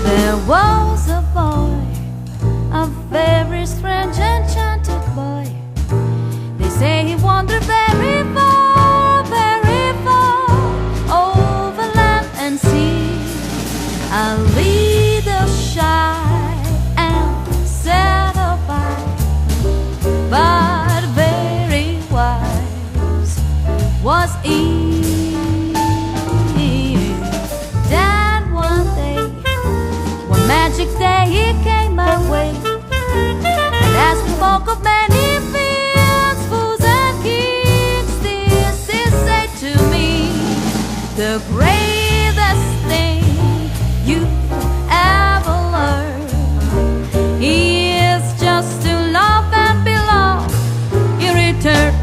There was a boy, a very strange enchanted boy. They say he wandered very far, over land and sea. A leader shy and satisfied, but very wise was he. Then one day, one magic day, he came my way, and as we spoke of many fields, fools and kings, this he said to me: the greatest thing you ever learned is just to love and be loved in return.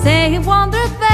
say he wandered